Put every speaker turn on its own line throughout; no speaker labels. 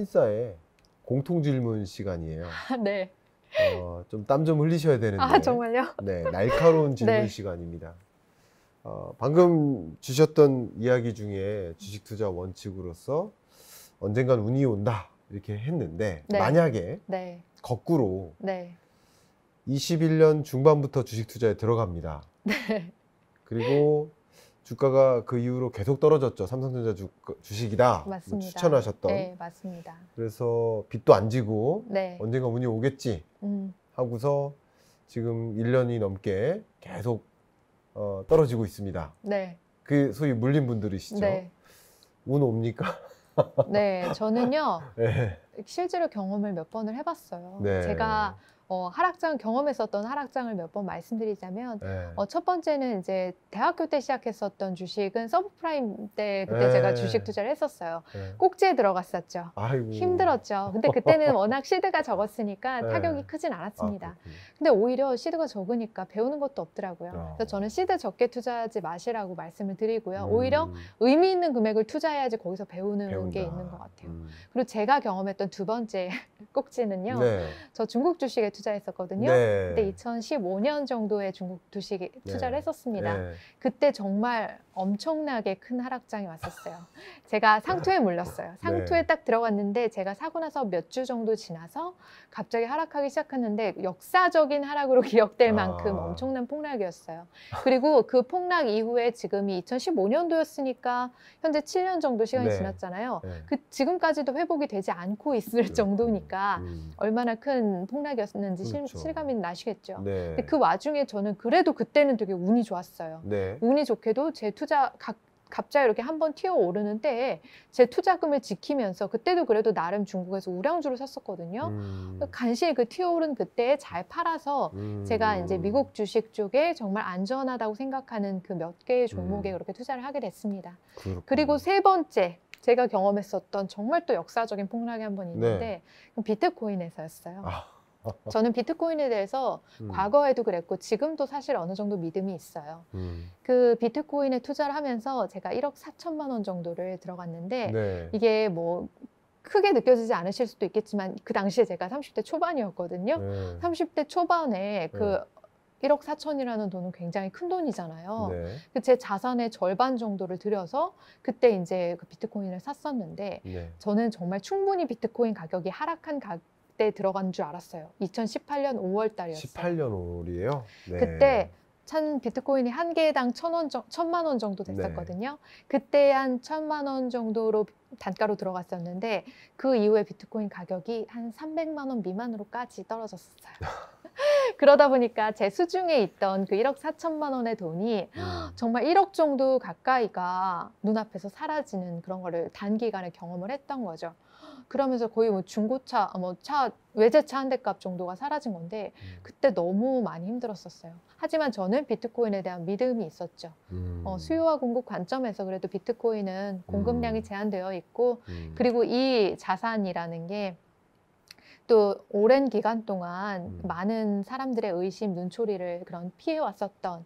신사의 공통 질문 시간이에요.
네.
좀 땀 좀 흘리셔야 되는데.
아, 정말요?
네, 날카로운 질문
네.
시간입니다. 방금 주셨던 이야기 중에 주식 투자 원칙으로서 언젠간 운이 온다 이렇게 했는데
네.
만약에
네.
거꾸로
네.
21년 중반부터 주식 투자에 들어갑니다.
네.
그리고 주가가 그 이후로 계속 떨어졌죠. 삼성전자 주식이다.
맞습니다.
추천하셨던.
네, 맞습니다.
그래서 빚도 안 지고
네.
언젠가 운이 오겠지 하고서 지금 1년이 넘게 계속 떨어지고 있습니다.
네.
그 소위 물린 분들이시죠.
네.
운 옵니까?
네, 저는요,
네.
실제로 경험을 몇 번을 해봤어요.
네.
제가 경험했었던 하락장을 몇 번 말씀드리자면,
네.
첫 번째는 이제 대학교 때 시작했었던 주식은 서브프라임 때 그때
네.
제가 주식 투자를 했었어요.
네.
꼭지에 들어갔었죠.
아이고.
힘들었죠. 근데 그때는 워낙 시드가 적었으니까
네.
타격이 크진 않았습니다.
그렇군요.
근데 오히려 시드가 적으니까 배우는 것도 없더라고요.
아.
그래서 저는 시드 적게 투자하지 마시라고 말씀을 드리고요. 오히려 의미 있는 금액을 투자해야지 거기서 배우는
배운다.
게 있는 것 같아요. 그리고 제가 경험했던 두 번째 꼭지는요.
네.
저 중국 주식에 투자했었거든요.
네.
그때 2015년 정도에 중국 주식에 투자를
네.
했었습니다.
네.
그때 정말 엄청나게 큰 하락장이 왔었어요. 제가 상투에 물렸어요. 상투에
네.
딱 들어갔는데 제가 사고 나서 몇 주 정도 지나서 갑자기 하락하기 시작했는데 역사적인 하락으로 기억될 만큼 엄청난 폭락이었어요. 그리고 그 폭락 이후에 지금이 2015년도였으니까 현재 7년 정도 시간이
네.
지났잖아요.
네.
지금까지도 회복이 되지 않고 있을 정도니까 얼마나 큰 폭락이었는지
그렇죠.
실감이 나시겠죠.
네.
근데 그 와중에 저는 그래도 그때는 되게 운이 좋았어요.
네.
운이 좋게도 제 투자 갑자기 이렇게 한번 튀어오르는 때에 제 투자금을 지키면서 그때도 그래도 나름 중국에서 우량주를 샀었거든요. 간신히 그 튀어오른 그때에 잘 팔아서 제가 이제 미국 주식 쪽에 정말 안전하다고 생각하는 그 몇 개의 종목에 그렇게 투자를 하게 됐습니다.
그렇군요.
그리고 세 번째 제가 경험했었던 정말 또 역사적인 폭락이 한 번 있는데 비트코인에서였어요. 저는 비트코인에 대해서 과거에도 그랬고 지금도 사실 어느 정도 믿음이 있어요. 그 비트코인에 투자를 하면서 제가 1억 4천만 원 정도를 들어갔는데
네.
이게 뭐 크게 느껴지지 않으실 수도 있겠지만 그 당시에 제가 30대 초반이었거든요.
네.
30대 초반에 그 1억 4천이라는 돈은 굉장히 큰 돈이잖아요.
네.
제 자산의 절반 정도를 들여서 그때 이제 그 비트코인을 샀었는데
네.
저는 정말 충분히 비트코인 가격이 하락한 때 들어간 줄 알았어요. 2018년 5월 달이었어요.
18년 5월이에요? 네.
그때 비트코인이 한 개당 1,000만 원 정도 됐었거든요. 그때 한 1,000만 원 정도로 단가로 들어갔었는데 그 이후에 비트코인 가격이 한 300만 원 미만으로까지 떨어졌었어요. 그러다 보니까 제 수중에 있던 그 1억 4천만 원의 돈이 정말 1억 정도 가까이가 눈앞에서 사라지는 그런 거를 단기간에 경험을 했던 거죠. 그러면서 거의 뭐 중고차, 외제차 한 대 값 정도가 사라진 건데 그때 너무 많이 힘들었었어요. 하지만 저는 비트코인에 대한 믿음이 있었죠. 수요와 공급 관점에서 그래도 비트코인은 공급량이 제한되어 있고 그리고 이 자산이라는 게 또 오랜 기간 동안 많은 사람들의 의심, 눈초리를 피해왔었던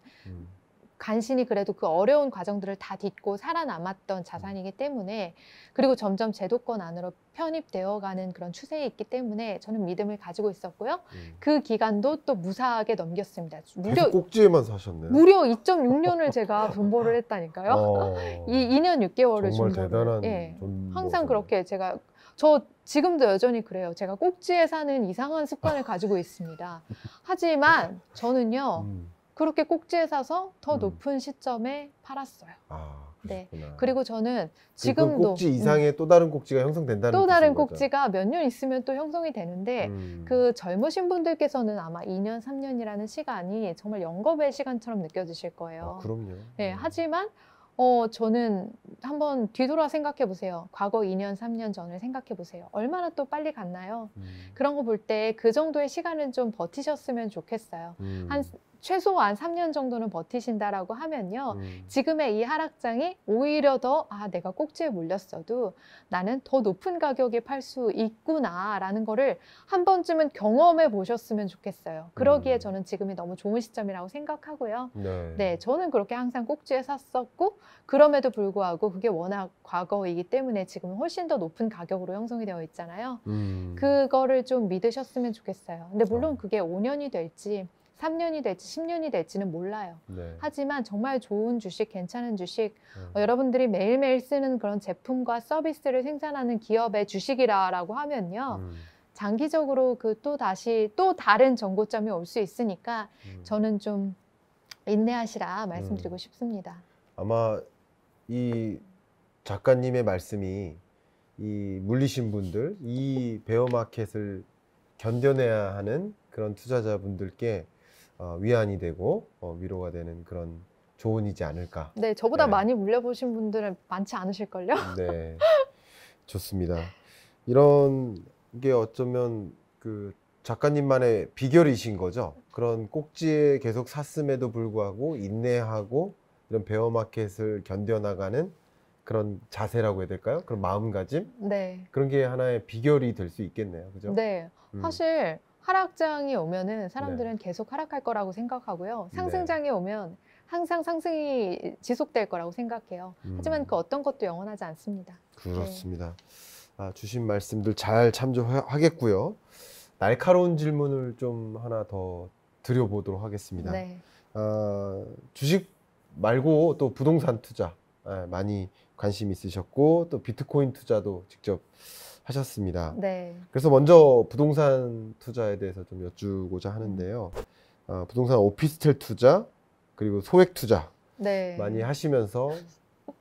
간신히 그래도 그 어려운 과정들을 다 딛고 살아남았던 자산이기 때문에 그리고 점점 제도권 안으로 편입되어가는 그런 추세에 있기 때문에 저는 믿음을 가지고 있었고요. 그 기간도 또 무사하게 넘겼습니다.
계속 꼭지에만 사셨네요.
무려 2.6년을 제가 존버를 했다니까요. 2년 6개월을
정말
존버를.
대단한
예,
존버죠.
항상 그렇게 저 지금도 여전히 그래요. 제가 꼭지에 사는 이상한 습관을 가지고 있습니다. 하지만 저는요. 그렇게 꼭지에 사서 더 높은 시점에 팔았어요. 네. 그리고 저는 지금도
그 꼭지 이상의 또 다른 꼭지가 형성된다는
또 다른
거죠.
꼭지가 몇 년 있으면 또 형성이 되는데 그 젊으신 분들께서는 아마 2년, 3년이라는 시간이 정말 영겁의 시간처럼 느껴지실 거예요.
그럼요.
네. 하지만 저는 한번 뒤돌아 생각해 보세요. 과거 2년, 3년 전을 생각해 보세요. 얼마나 또 빨리 갔나요? 그런 거 볼 때 그 정도의 시간은 좀 버티셨으면 좋겠어요. 최소한 3년 정도는 버티신다라고 하면요. 지금의 이 하락장이 오히려 더 내가 꼭지에 몰렸어도 나는 더 높은 가격에 팔 수 있구나라는 거를 한 번쯤은 경험해 보셨으면 좋겠어요. 그러기에 저는 지금이 너무 좋은 시점이라고 생각하고요. 네, 저는 그렇게 항상 꼭지에 샀었고 그럼에도 불구하고 그게 워낙 과거이기 때문에 지금은 훨씬 더 높은 가격으로 형성이 되어 있잖아요. 그거를 좀 믿으셨으면 좋겠어요. 근데 물론 그게 5년이 될지 3년이 될지 10년이 될지는 몰라요. 하지만 정말 좋은 주식, 괜찮은 주식, 여러분들이 매일매일 쓰는 그런 제품과 서비스를 생산하는 기업의 주식이라고 하면요. 장기적으로 그 또 다시 또 다른 정고점이 올 수 있으니까 저는 좀 인내하시라 말씀드리고 싶습니다.
아마 이 작가님의 말씀이 이 물리신 분들, 이 베어마켓을 견뎌내야 하는 그런 투자자분들께 위안이 되고 위로가 되는 그런 조언이지 않을까.
네, 저보다 많이 물려보신 분들은 많지 않으실걸요?
네, 좋습니다. 이런 게 어쩌면 그 작가님만의 비결이신 거죠. 그런 꼭지에 계속 샀음에도 불구하고 인내하고 이런 베어마켓을 견뎌나가는 그런 자세라고 해야 될까요? 그런 마음가짐?
네.
그런 게 하나의 비결이 될 수 있겠네요. 그죠?
네. 사실 하락장이 오면은 사람들은 계속 하락할 거라고 생각하고요. 상승장이 오면 항상 상승이 지속될 거라고 생각해요. 하지만 그 어떤 것도 영원하지 않습니다.
그렇습니다. 주신 말씀들 잘 참조하겠고요. 날카로운 질문을 좀 하나 더 드려보도록 하겠습니다.
네.
주식 말고 또 부동산 투자 많이 관심 있으셨고 또 비트코인 투자도 직접 하셨습니다.
네.
그래서 먼저 부동산 투자에 대해서 좀 여쭈고자 하는데요. 부동산 오피스텔 투자 그리고 소액 투자 많이 하시면서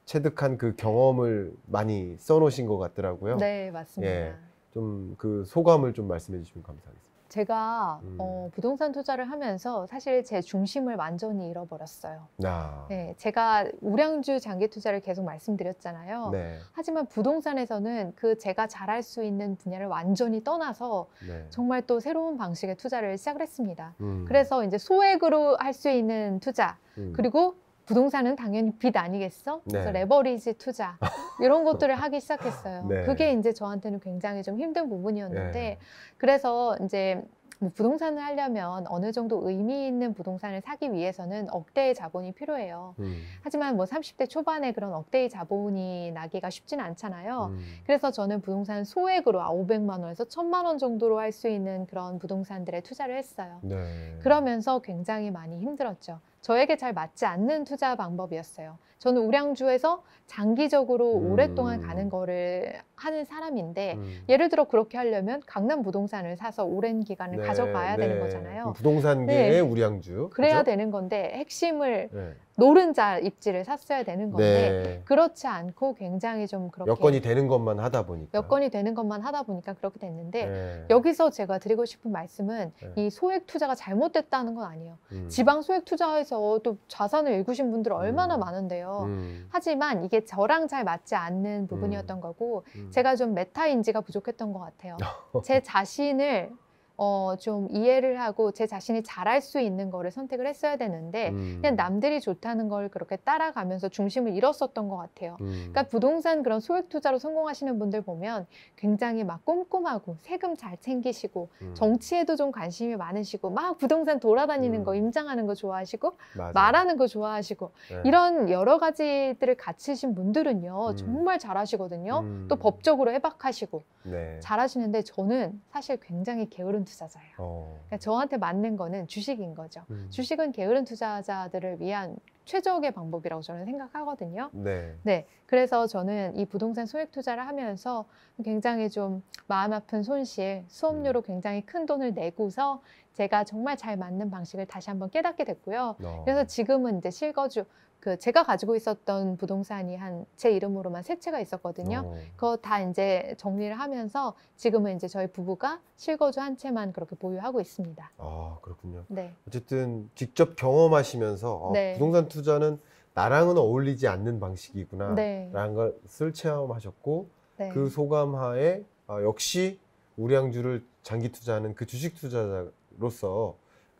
체득한 그 경험을 많이 써놓으신 것 같더라고요.
네, 맞습니다.
좀 그 소감을 좀 말씀해 주시면 감사하겠습니다.
제가 부동산 투자를 하면서 사실 제 중심을 완전히 잃어버렸어요. 네, 제가 우량주 장기 투자를 계속 말씀드렸잖아요. 하지만 부동산에서는 그 제가 잘할 수 있는 분야를 완전히 떠나서 정말 또 새로운 방식의 투자를 시작을 했습니다. 그래서 이제 소액으로 할 수 있는 투자 그리고 부동산은 당연히 빚 아니겠어? 그래서 레버리지 투자 이런 것들을 하기 시작했어요. 그게 이제 저한테는 굉장히 좀 힘든 부분이었는데 그래서 이제 뭐 부동산을 하려면 어느 정도 의미 있는 부동산을 사기 위해서는 억대의 자본이 필요해요. 하지만 뭐 30대 초반에 그런 억대의 자본이 나기가 쉽지는 않잖아요. 그래서 저는 부동산 소액으로 500만 원에서 1000만 원 정도로 할 수 있는 그런 부동산들에 투자를 했어요. 그러면서 굉장히 많이 힘들었죠. 저에게 잘 맞지 않는 투자 방법이었어요. 저는 우량주에서 장기적으로 오랫동안 가는 거를 하는 사람인데 예를 들어 그렇게 하려면 강남 부동산을 사서 오랜 기간을 가져가야 되는 거잖아요.
부동산계의 우량주.
그래야 되는 건데 핵심을 노른자 입지를 샀어야 되는 건데 그렇지 않고 굉장히 좀 그렇게
여건이 되는 것만 하다
보니까 그렇게 됐는데 여기서 제가 드리고 싶은 말씀은 이 소액 투자가 잘못됐다는 건 아니에요. 지방 소액 투자에서 또 자산을 읽으신 분들 얼마나 많은데요. 하지만 이게 저랑 잘 맞지 않는 부분이었던 거고 제가 좀 메타 인지가 부족했던 것 같아요. 제 자신을 좀 이해를 하고 제 자신이 잘할 수 있는 거를 선택을 했어야 되는데 그냥 남들이 좋다는 걸 그렇게 따라가면서 중심을 잃었었던 것 같아요. 그러니까 부동산 그런 소액 투자로 성공하시는 분들 보면 굉장히 막 꼼꼼하고 세금 잘 챙기시고 정치에도 좀 관심이 많으시고 막 부동산 돌아다니는 거 임장하는 거 좋아하시고 말하는 거 좋아하시고 이런 여러 가지들을 갖추신 분들은요 정말 잘하시거든요. 또 법적으로 해박하시고 잘하시는데 저는 사실 굉장히 게으른 투자자예요. 그러니까 저한테 맞는 거는 주식인 거죠. 주식은 게으른 투자자들을 위한 최적의 방법이라고 저는 생각하거든요. 그래서 저는 이 부동산 소액 투자를 하면서 굉장히 좀 마음 아픈 손실, 수업료로 굉장히 큰 돈을 내고서 제가 정말 잘 맞는 방식을 다시 한번 깨닫게 됐고요. 그래서 지금은 이제 실거주, 제가 가지고 있었던 부동산이 제 이름으로만 3채가 있었거든요. 그거 다 이제 정리를 하면서 지금은 이제 저희 부부가 실거주 1채만 그렇게 보유하고 있습니다.
그렇군요. 어쨌든 직접 경험하시면서 부동산 투자는 나랑은 어울리지 않는 방식이구나 라는 것을 체험하셨고 그 소감하에 역시 우량주를 장기 투자하는 그 주식 투자자로서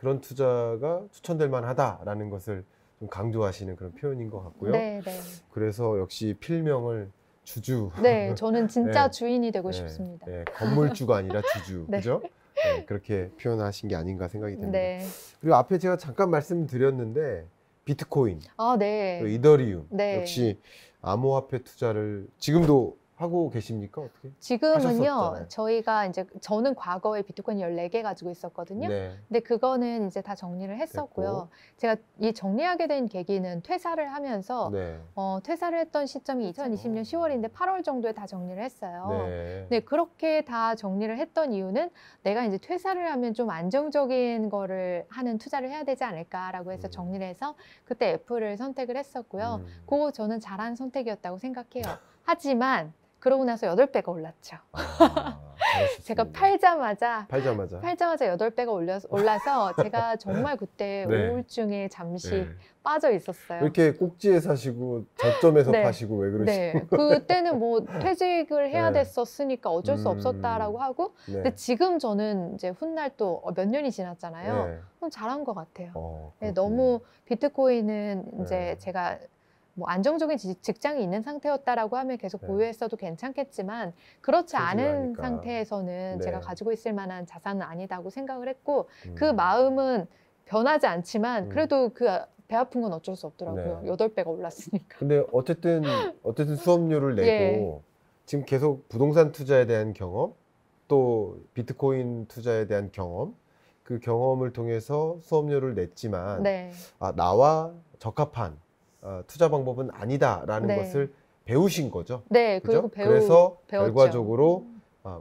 그런 투자가 추천될 만하다라는 것을 좀 강조하시는 그런 표현인 것 같고요.
네, 네.
그래서 역시 필명을 주주.
네, 저는 진짜
네.
주인이 되고
네.
싶습니다.
네. 건물주가 아니라 주주.
네.
그죠? 네. 그렇게 표현하신 게 아닌가 생각이 듭니다.
네.
그리고 앞에 제가 잠깐 말씀드렸는데 비트코인,
아, 네.
또 이더리움
네.
역시 암호화폐 투자를 지금도 하고 계십니까? 어떻게?
지금은요,
하셨었잖아요.
저희가 이제 저는 과거에 비트코인 14개 가지고 있었거든요.
네.
근데 그거는 이제 다 정리를 했었고요. 제가 이 정리하게 된 계기는 퇴사를 하면서
네.
퇴사를 했던 시점이 2020년 10월인데 8월 정도에 다 정리를 했어요.
네.
네, 그렇게 다 정리를 했던 이유는 내가 이제 퇴사를 하면 좀 안정적인 거를 하는 투자를 해야 되지 않을까라고 해서 정리를 해서 그때 애플을 선택을 했었고요. 그거 저는 잘한 선택이었다고 생각해요. 하지만 그러고 나서 8배가 올랐죠. 제가 팔자마자 8배가 올라서 제가 정말 그때
네.
우울증에 잠시
네.
빠져 있었어요.
이렇게 꼭지에 사시고 저점에서
네.
파시고 왜 그러시고?
네. 그때는 뭐 퇴직을 해야
네.
됐었으니까 어쩔 수 없었다라고 하고
네.
근데 지금 저는 이제 훗날 또 몇 년이 지났잖아요.
네.
그럼 잘한 것 같아요. 네,
그렇군요.
너무 비트코인은 이제
네.
제가 뭐 안정적인 직장이 있는 상태였다라고 하면 계속
네.
보유했어도 괜찮겠지만 그렇지 않은
아니까.
상태에서는
네.
제가 가지고 있을 만한 자산은 아니다고 생각을 했고 그 마음은 변하지 않지만 그래도 그 배 아픈 건 어쩔 수 없더라고요.
네.
8배가 올랐으니까.
근데 어쨌든 수업료를 내고
예.
지금 계속 부동산 투자에 대한 경험, 또 비트코인 투자에 대한 경험, 그 경험을 통해서 수업료를 냈지만
네.
나와 적합한 투자 방법은 아니다라는
네.
것을 배우신 거죠.
네,
그죠?
그리고
그래서
배웠죠.
결과적으로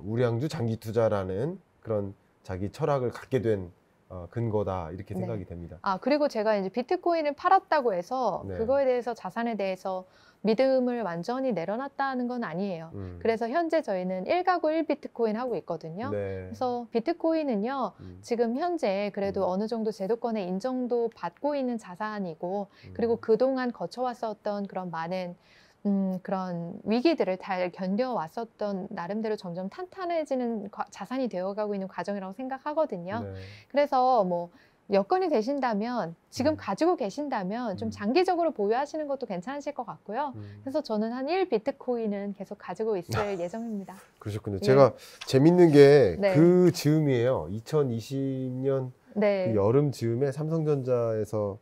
우량주 장기 투자라는 그런 자기 철학을 갖게 된 근거다 이렇게
네.
생각이 됩니다.
그리고 제가 이제 비트코인을 팔았다고 해서
네.
그거에 대해서 자산에 대해서 믿음을 완전히 내려놨다는 건 아니에요. 그래서 현재 저희는 1가구 1비트코인 하고 있거든요.
네.
그래서 비트코인은요, 지금 현재 그래도 어느 정도 제도권의 인정도 받고 있는 자산이고, 그리고 그동안 거쳐왔었던 그런 많은 그런 위기들을 잘 견뎌왔었던 나름대로 점점 탄탄해지는 자산이 되어가고 있는 과정이라고 생각하거든요.
네.
그래서 뭐 여건이 되신다면 지금 가지고 계신다면 좀 장기적으로 보유하시는 것도 괜찮으실 것 같고요. 그래서 저는 한 1비트코인은 계속 가지고 있을 예정입니다.
그러셨군요.
예.
제가 재밌는 게
네.
그 즈음이에요. 2020년
네.
그 여름 즈음에 삼성전자에서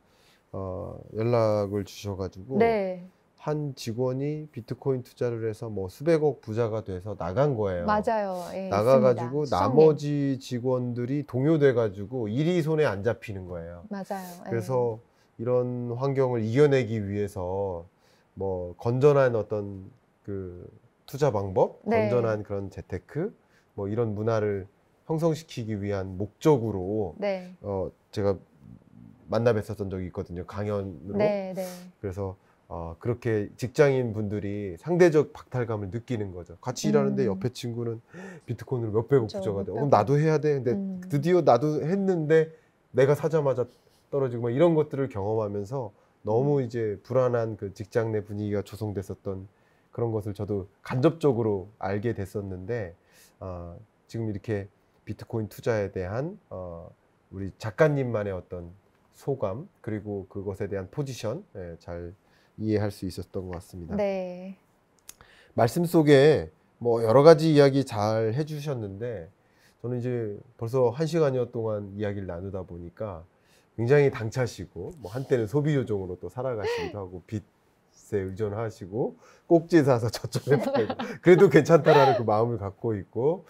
연락을 주셔가지고
네.
한 직원이 비트코인 투자를 해서 뭐 수백억 부자가 돼서 나간 거예요.
맞아요. 예,
나가가지고
있습니다.
나머지 직원들이 동요돼가지고 일이 손에 안 잡히는 거예요.
맞아요. 예.
그래서 이런 환경을 이겨내기 위해서 뭐 건전한 어떤 그 투자 방법,
네.
건전한 그런 재테크, 뭐 이런 문화를 형성시키기 위한 목적으로
네.
제가 만나 뵀었던 적이 있거든요. 강연으로.
네, 네.
그래서 그렇게 직장인 분들이 상대적 박탈감을 느끼는 거죠. 같이 일하는데 옆에 친구는 비트코인으로 몇백억
그렇죠,
부자가 돼.
몇백억.
그럼 나도 해야 돼. 근데 드디어 나도 했는데 내가 사자마자 떨어지고 막 이런 것들을 경험하면서 너무 이제 불안한 그 직장 내 분위기가 조성됐었던 그런 것을 저도 간접적으로 알게 됐었는데 지금 이렇게 비트코인 투자에 대한 우리 작가님만의 어떤 소감 그리고 그것에 대한 포지션 잘 이해할 수 있었던 것 같습니다.
네.
말씀 속에 뭐 여러 가지 이야기 잘 해주셨는데 저는 이제 벌써 1시간여 동안 이야기를 나누다 보니까 굉장히 당차시고 뭐 한때는 소비 요정으로 또 살아가시기도 하고 빚에 의존하시고 꼭지 사서 저점에 팔고 그래도 괜찮다라는 그 마음을 갖고 있고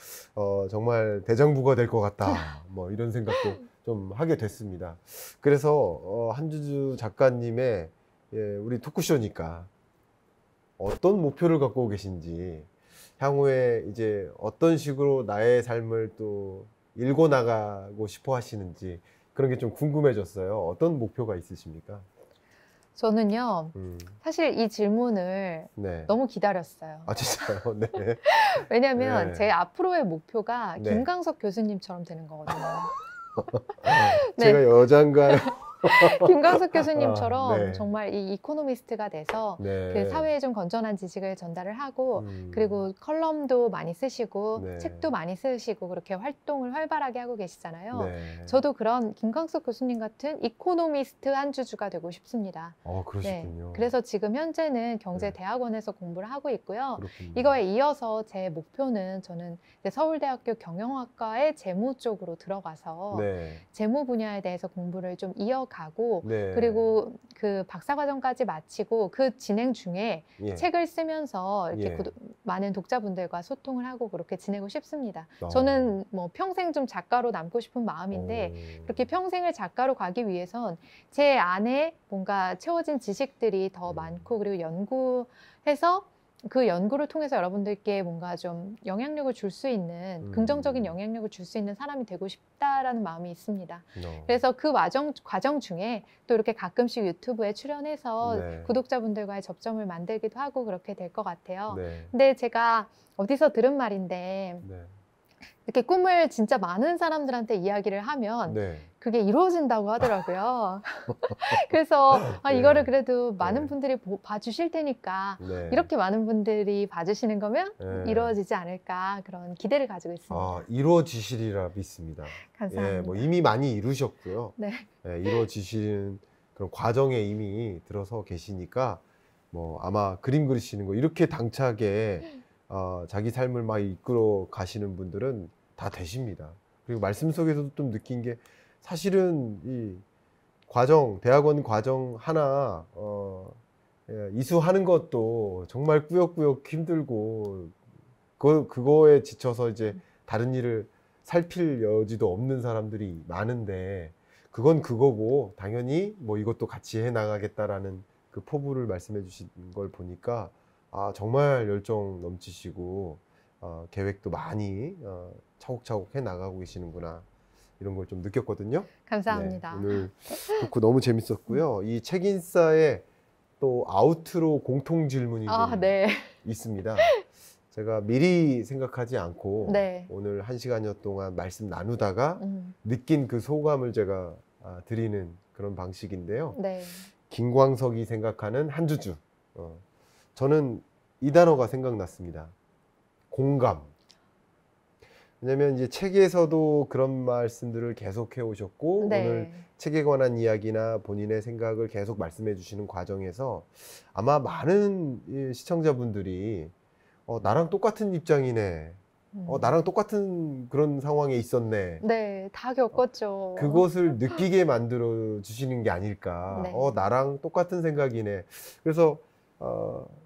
정말 대장부가 될 것 같다 뭐 이런 생각도 좀 하게 됐습니다. 그래서 한주주 작가님의 우리 토크쇼니까 어떤 목표를 갖고 계신지 향후에 이제 어떤 식으로 나의 삶을 또 읽어 나가고 싶어 하시는지 그런 게 좀 궁금해졌어요. 어떤 목표가 있으십니까?
저는요, 사실 이 질문을
네.
너무 기다렸어요.
진짜요? 네.
왜냐면
네.
제 앞으로의 목표가
네.
김광석 교수님처럼 되는 거거든요.
제가 여잔가요?
김광석 교수님처럼
네.
정말 이 이코노미스트가 돼서
네.
그 사회에 좀 건전한 지식을 전달을 하고 그리고 컬럼도 많이 쓰시고
네.
책도 많이 쓰시고 그렇게 활동을 활발하게 하고 계시잖아요.
네.
저도 그런 김광석 교수님 같은 이코노미스트 한주주가 되고 싶습니다.
그러시군요.
네. 그래서 지금 현재는 경제대학원에서 공부를 하고 있고요.
그렇군요.
이거에 이어서 제 목표는 저는 이제 서울대학교 경영학과의 재무 쪽으로 들어가서
네.
재무 분야에 대해서 공부를 좀 이어가고
네.
그리고 그 박사과정까지 마치고 그 진행 중에
예.
책을 쓰면서 이렇게
예.
많은 독자분들과 소통을 하고 그렇게 지내고 싶습니다. 저는 뭐 평생 좀 작가로 남고 싶은 마음인데 그렇게 평생을 작가로 가기 위해선 제 안에 뭔가 채워진 지식들이 더 많고 그리고 연구해서 그 연구를 통해서 여러분들께 뭔가 좀 영향력을 줄 수 있는 긍정적인 영향력을 줄 수 있는 사람이 되고 싶다라는 마음이 있습니다. 그래서 그 과정 중에 또 이렇게 가끔씩 유튜브에 출연해서
네.
구독자분들과의 접점을 만들기도 하고 그렇게 될 것 같아요.
네.
근데 제가 어디서 들은 말인데
네.
이렇게 꿈을 진짜 많은 사람들한테 이야기를 하면
네.
그게 이루어진다고 하더라고요. 그래서
네.
이거를 그래도 많은
네.
분들이 봐주실 테니까
네.
이렇게 많은 분들이 봐주시는 거면
네.
이루어지지 않을까 그런 기대를 가지고 있습니다.
이루어지시리라 믿습니다.
감사합니다.
예, 뭐 이미 많이 이루셨고요.
네.
예, 이루어지시는 그런 과정에 이미 들어서 계시니까 뭐 아마 그림 그리시는 거 이렇게 당차게 자기 삶을 막 이끌어 가시는 분들은 다 되십니다. 그리고 말씀 속에서도 좀 느낀 게 사실은 이 과정, 대학원 과정 하나 이수하는 것도 정말 꾸역꾸역 힘들고 그거에 지쳐서 이제 다른 일을 살필 여지도 없는 사람들이 많은데 그건 그거고 당연히 뭐 이것도 같이 해 나가겠다라는 그 포부를 말씀해 주신 걸 보니까 정말 열정 넘치시고 계획도 많이 차곡차곡 해 나가고 계시는구나 이런 걸 좀 느꼈거든요.
감사합니다.
네, 오늘 토크 너무 재밌었고요. 이 책인싸에 또 아우트로 공통 질문이 좀
네.
있습니다. 제가 미리 생각하지 않고
네.
오늘 1시간여 동안 말씀 나누다가 느낀 그 소감을 제가 드리는 그런 방식인데요.
네.
김광석이 생각하는 한주주. 저는 이 단어가 생각났습니다. 공감. 왜냐면 이제 책에서도 그런 말씀들을 계속 해오셨고
네.
오늘 책에 관한 이야기나 본인의 생각을 계속 말씀해 주시는 과정에서 아마 많은 시청자분들이 나랑 똑같은 입장이네. 나랑 똑같은 그런 상황에 있었네.
네, 다 겪었죠.
그것을 느끼게 만들어 주시는 게 아닐까.
네.
나랑 똑같은 생각이네. 그래서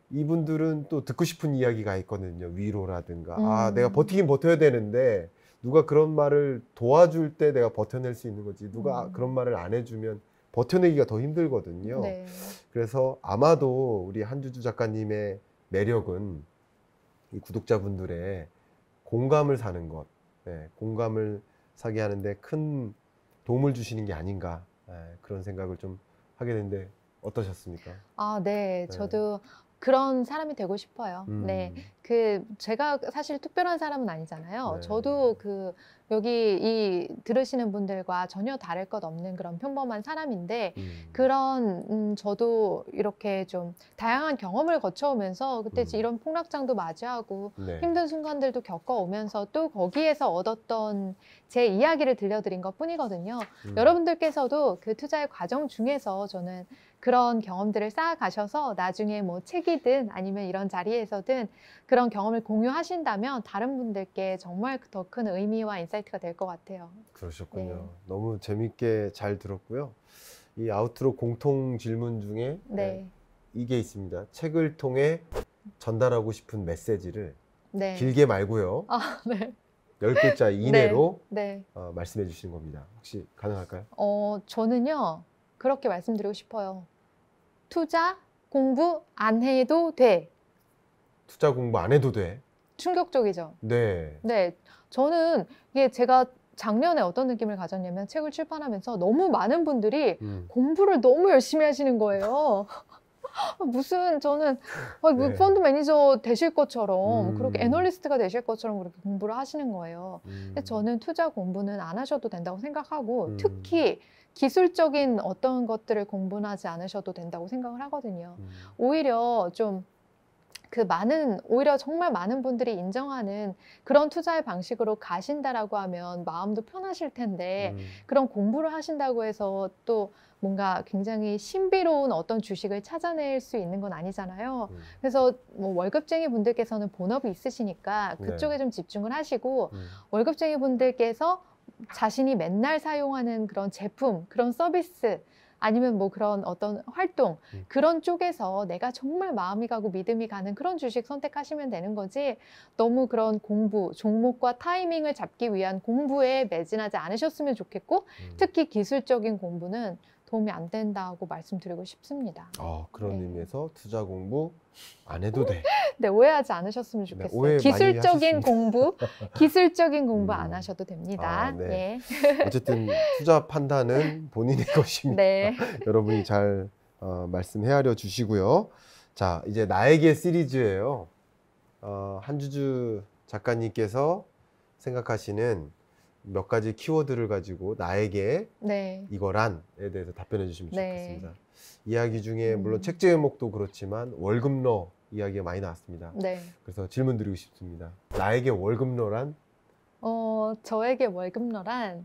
이분들은 또 듣고 싶은 이야기가 있거든요. 위로라든가. 내가 버티긴 버텨야 되는데 누가 그런 말을 도와줄 때 내가 버텨낼 수 있는 거지. 누가 그런 말을 안 해주면 버텨내기가 더 힘들거든요.
네.
그래서 아마도 우리 한주주 작가님의 매력은 이 구독자분들의 공감을 사는 것, 공감을 사게 하는데 큰 도움을 주시는 게 아닌가 그런 생각을 좀 하게 됐는데 어떠셨습니까?
네, 저도 그런 사람이 되고 싶어요. 네, 제가 사실 특별한 사람은 아니잖아요.
네.
저도 여기 들으시는 분들과 전혀 다를 것 없는 그런 평범한 사람인데 저도 이렇게 좀 다양한 경험을 거쳐오면서 그때 이런 폭락장도 맞이하고
네.
힘든 순간들도 겪어오면서 또 거기에서 얻었던 제 이야기를 들려드린 것 뿐이거든요. 여러분들께서도 그 투자의 과정 중에서 저는 그런 경험들을 쌓아가셔서 나중에 뭐 책이든 아니면 이런 자리에서든 그런 경험을 공유하신다면 다른 분들께 정말 더 큰 의미와 인사이트가 될 것 같아요.
그러셨군요.
네.
너무 재밌게 잘 들었고요. 이 아우트로 공통 질문 중에
네.
이게 있습니다. 책을 통해 전달하고 싶은 메시지를
네.
길게 말고요.
네.
10글자 이내로
네.
말씀해 주시는 겁니다. 혹시 가능할까요?
저는요. 그렇게 말씀드리고 싶어요. 투자 공부 안 해도 돼.
투자 공부 안 해도 돼.
충격적이죠.
네.
네, 저는 이게 제가 작년에 어떤 느낌을 가졌냐면 책을 출판하면서 너무 많은 분들이 공부를 너무 열심히 하시는 거예요. 무슨 저는
네.
펀드 매니저 되실 것처럼 그렇게 애널리스트가 되실 것처럼 그렇게 공부를 하시는 거예요. 근데 저는 투자 공부는 안 하셔도 된다고 생각하고 특히 기술적인 어떤 것들을 공부하지 않으셔도 된다고 생각을 하거든요. 오히려 좀 오히려 정말 많은 분들이 인정하는 그런 투자의 방식으로 가신다라고 하면 마음도 편하실 텐데 그런 공부를 하신다고 해서 또 뭔가 굉장히 신비로운 어떤 주식을 찾아낼 수 있는 건 아니잖아요. 그래서 뭐 월급쟁이 분들께서는 본업이 있으시니까 그쪽에 좀 집중을 하시고 월급쟁이 분들께서 자신이 맨날 사용하는 그런 제품, 그런 서비스 아니면 뭐 그런 어떤 활동 그런 쪽에서 내가 정말 마음이 가고 믿음이 가는 그런 주식 선택하시면 되는 거지 너무 그런 공부, 종목과 타이밍을 잡기 위한 공부에 매진하지 않으셨으면 좋겠고 특히 기술적인 공부는 도움이 안 된다고 말씀드리고 싶습니다.
그런 의미에서 투자 공부 안 해도 돼.
네, 오해하지 않으셨으면 좋겠어요.
오해
기술적인 공부 안 하셔도 됩니다.
네. 어쨌든 투자 판단은 본인의 것입니다.
네.
여러분이 잘 말씀 헤아려 주시고요. 자, 이제 나에게 시리즈예요. 한주주 작가님께서 생각하시는 몇 가지 키워드를 가지고 나에게 이거란에 대해서 답변해 주시면 좋겠습니다. 이야기 중에 물론 책 제목도 그렇지만 월급너 이야기가 많이 나왔습니다. 그래서 질문 드리고 싶습니다. 나에게 월급너란?
저에게 월급너란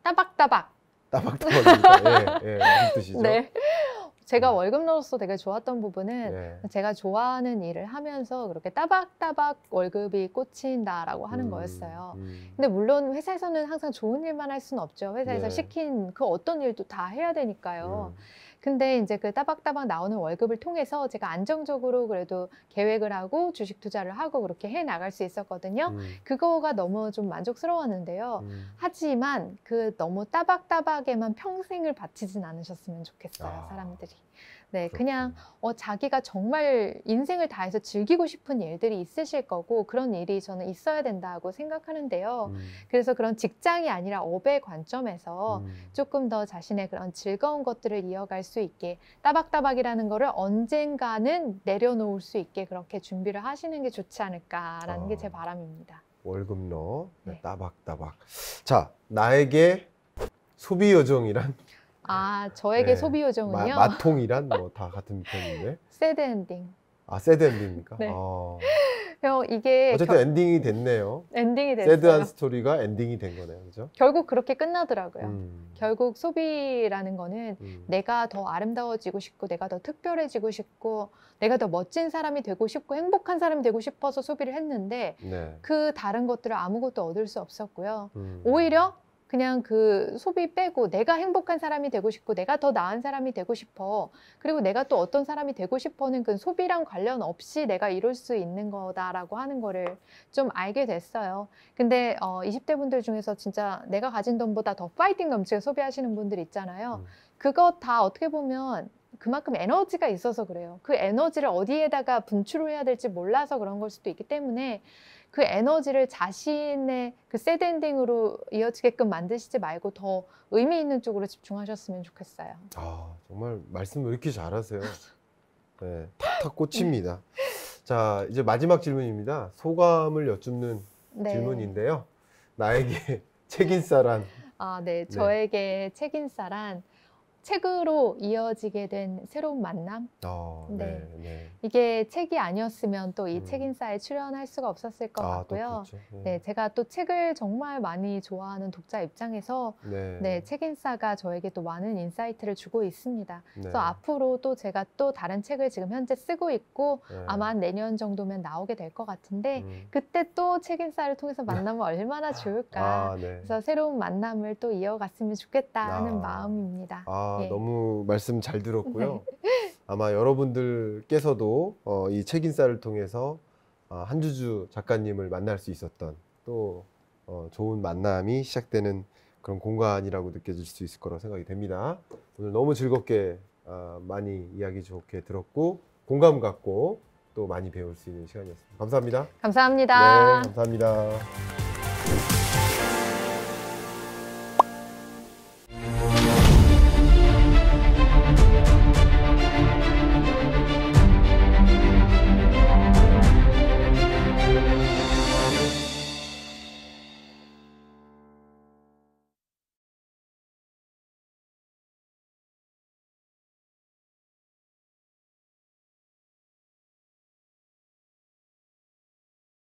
따박따박.
따박따박입니다. 무슨 뜻이죠?
네. 제가 월급너로서 되게 좋았던 부분은 제가 좋아하는 일을 하면서 그렇게 따박따박 월급이 꽂힌다라고 하는 거였어요. 근데 물론 회사에서는 항상 좋은 일만 할 수는 없죠. 회사에서 시킨 그 어떤 일도 다 해야 되니까요. 근데 이제 그 따박따박 나오는 월급을 통해서 제가 안정적으로 그래도 계획을 하고 주식 투자를 하고 그렇게 해 나갈 수 있었거든요. 그거가 너무 좀 만족스러웠는데요. 하지만 그 너무 따박따박에만 평생을 바치진 않으셨으면 좋겠어요, 사람들이. 네, 그냥 자기가 정말 인생을 다해서 즐기고 싶은 일들이 있으실 거고 그런 일이 저는 있어야 된다고 생각하는데요. 그래서 그런 직장이 아니라 업의 관점에서 조금 더 자신의 그런 즐거운 것들을 이어갈 수 있게 따박따박이라는 거를 언젠가는 내려놓을 수 있게 그렇게 준비를 하시는 게 좋지 않을까라는 게 제 바람입니다.
월급너, 따박따박. 자, 나에게 소비 요정이란?
저에게 소비 요정은요.
마통이란 뭐 다 같은 편인데.
새드 엔딩.
새드 엔딩입니까?
네. 이게
어쨌든 엔딩이 됐네요.
엔딩이 됐어요.
새드한 스토리가 엔딩이 된 거네요, 그죠?
결국 그렇게 끝나더라고요. 결국 소비라는 거는 내가 더 아름다워지고 싶고, 내가 더 특별해지고 싶고, 내가 더 멋진 사람이 되고 싶고, 행복한 사람이 되고 싶어서 소비를 했는데, 그 다른 것들을 아무것도 얻을 수 없었고요. 오히려 그냥 그 소비 빼고 내가 행복한 사람이 되고 싶고 내가 더 나은 사람이 되고 싶어. 그리고 내가 또 어떤 사람이 되고 싶어는 그 소비랑 관련 없이 내가 이룰 수 있는 거다라고 하는 거를 좀 알게 됐어요. 근데 20대 분들 중에서 진짜 내가 가진 돈보다 더 파이팅 넘치게 소비하시는 분들 있잖아요. 그거 다 어떻게 보면 그만큼 에너지가 있어서 그래요. 그 에너지를 어디에다가 분출을 해야 될지 몰라서 그런 걸 수도 있기 때문에 그 에너지를 자신의 그 새드 엔딩으로 이어지게끔 만드시지 말고 더 의미 있는 쪽으로 집중하셨으면 좋겠어요.
정말 말씀을 이렇게 잘하세요. 네, 탁탁 꽂힙니다. 자, 이제 마지막 질문입니다. 소감을 여쭙는 질문인데요. 나에게 책인싸란?
네, 저에게 책인싸란 책으로 이어지게 된 새로운 만남. 이게 책이 아니었으면 또 이 책인싸에 출연할 수가 없었을 것 같고요. 네, 제가 또 책을 정말 많이 좋아하는 독자 입장에서 책인싸가 저에게 또 많은 인사이트를 주고 있습니다. 그래서 앞으로 또 제가 또 다른 책을 지금 현재 쓰고 있고 아마 내년 정도면 나오게 될 것 같은데 그때 또 책인싸를 통해서 만나면 얼마나 좋을까. 그래서 새로운 만남을 또 이어갔으면 좋겠다 하는 마음입니다.
너무 말씀 잘 들었고요. 아마 여러분들께서도 이 책인싸를 통해서 한주주 작가님을 만날 수 있었던 또 좋은 만남이 시작되는 그런 공간이라고 느껴질 수 있을 거라고 생각이 됩니다. 오늘 너무 즐겁게 많이 이야기 좋게 들었고 공감 갖고 또 많이 배울 수 있는 시간이었습니다. 감사합니다.
감사합니다.
네, 감사합니다.